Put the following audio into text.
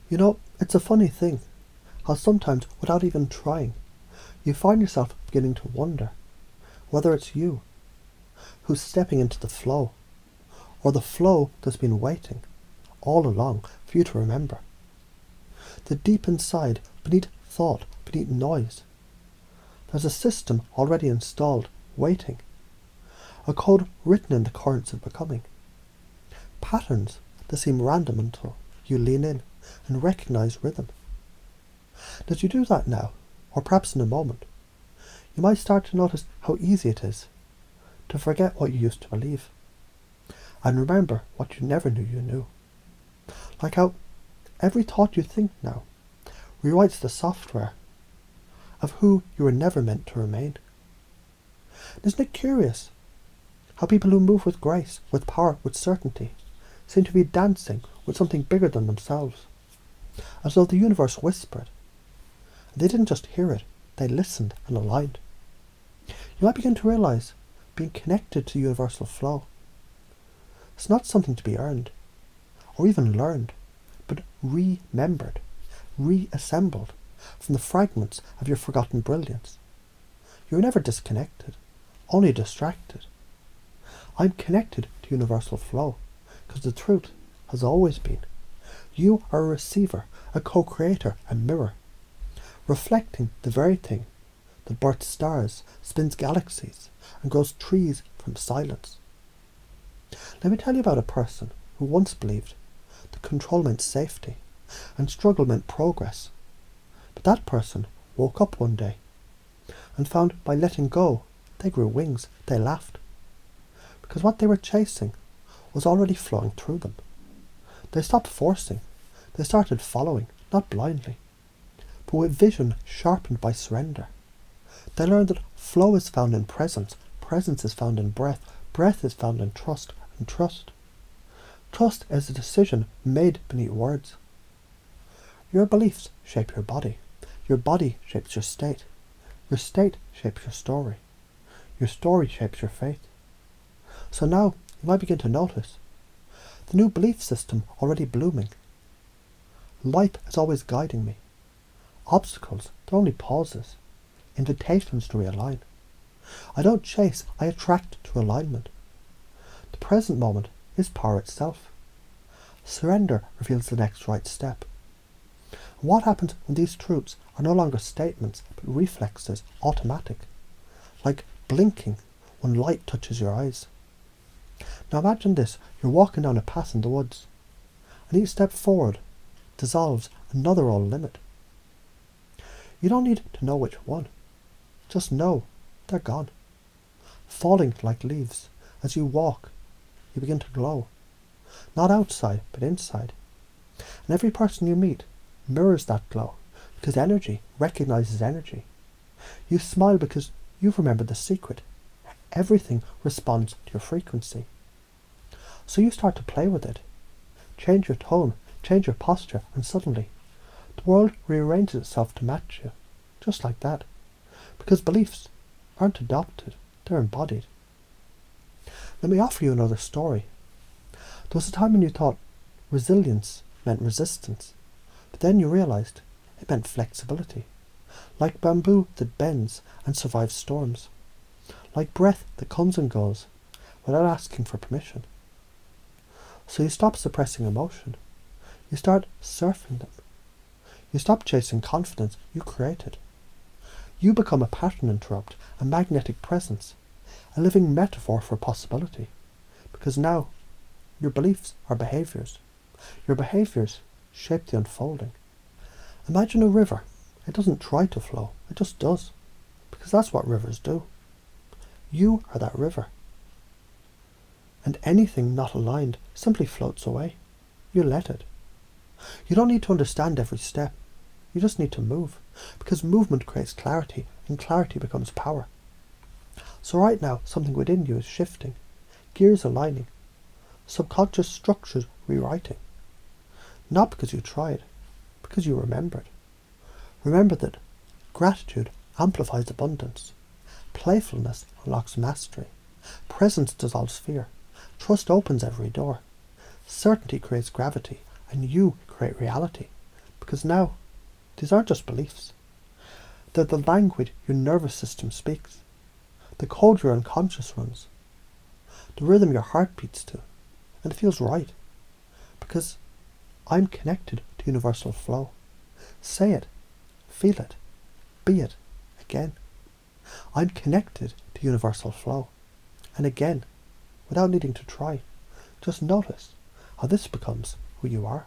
It's a funny thing how sometimes, without even trying, you find yourself beginning to wonder whether it's you who's stepping into the flow, or the flow that's been waiting all along for you to remember. That deep inside, beneath thought, beneath noise, there's a system already installed, waiting. A code written in the currents of becoming. Patterns that seem random until you lean in and recognize rhythm. As you do that now, or perhaps in a moment, you might start to notice how easy it is to forget what you used to believe and remember what you never knew you knew. Like how every thought you think now rewrites the software of who you were never meant to remain. Isn't it curious how people who move with grace, with power, with certainty, seem to be dancing with something bigger than themselves, as though the universe whispered. And they didn't just hear it, they listened and aligned. You might begin to realize being connected to universal flow. It's not something to be earned, or even learned, but remembered, reassembled from the fragments of your forgotten brilliance. You were never disconnected, only distracted. I'm connected to universal flow, because the truth has always been. You are a receiver, a co-creator, a mirror, reflecting the very thing that births stars, spins galaxies, and grows trees from silence. Let me tell you about a person who once believed that control meant safety and struggle meant progress. But that person woke up one day and found by letting go, they grew wings, they laughed. Because what they were chasing was already flowing through them. They stopped forcing, they started following, not blindly, but with vision sharpened by surrender. They learned that flow is found in presence, presence is found in breath, breath is found in trust, and trust is a decision made beneath words. Your beliefs shape your body shapes your state shapes your story shapes your faith. So now you might begin to notice the new belief system already blooming. Life is always guiding me. Obstacles, they're only pauses, invitations to realign. I don't chase, I attract to alignment. The present moment is power itself. Surrender reveals the next right step. And what happens when these truths are no longer statements, but reflexes, automatic, like blinking when light touches your eyes? Now imagine this, you're walking down a path in the woods, and each step forward dissolves another old limit. You don't need to know which one, just know they're gone. Falling like leaves, as you walk, you begin to glow. Not outside, but inside. And every person you meet mirrors that glow, because energy recognizes energy. You smile because you've remembered the secret. Everything responds to your frequency. So you start to play with it. Change your tone, change your posture, and suddenly the world rearranges itself to match you. Just like that. Because beliefs aren't adopted, they're embodied. Let me offer you another story. There was a time when you thought resilience meant resistance, but then you realized it meant flexibility. Like bamboo that bends and survives storms. Like breath that comes and goes without asking for permission. So you stop suppressing emotion. You start surfing them. You stop chasing confidence you created. You become a pattern interrupt, a magnetic presence, a living metaphor for possibility. Because now, your beliefs are behaviours. Your behaviours shape the unfolding. Imagine a river. It doesn't try to flow, it just does. Because that's what rivers do. You are that river. And anything not aligned simply floats away. You let it. You don't need to understand every step. You just need to move. Because movement creates clarity, and clarity becomes power. So right now, something within you is shifting. Gears aligning. Subconscious structures rewriting. Not because you tried, because you remembered. Remember that gratitude amplifies abundance. Playfulness unlocks mastery. Presence dissolves fear. Trust opens every door. Certainty creates gravity, and you create reality. Because now, these aren't just beliefs. They're the language your nervous system speaks, the code your unconscious runs, the rhythm your heart beats to, and it feels right. Because I'm connected to universal flow. Say it, feel it, be it, again. I'm connected to universal flow. And again, without needing to try, just notice how this becomes who you are.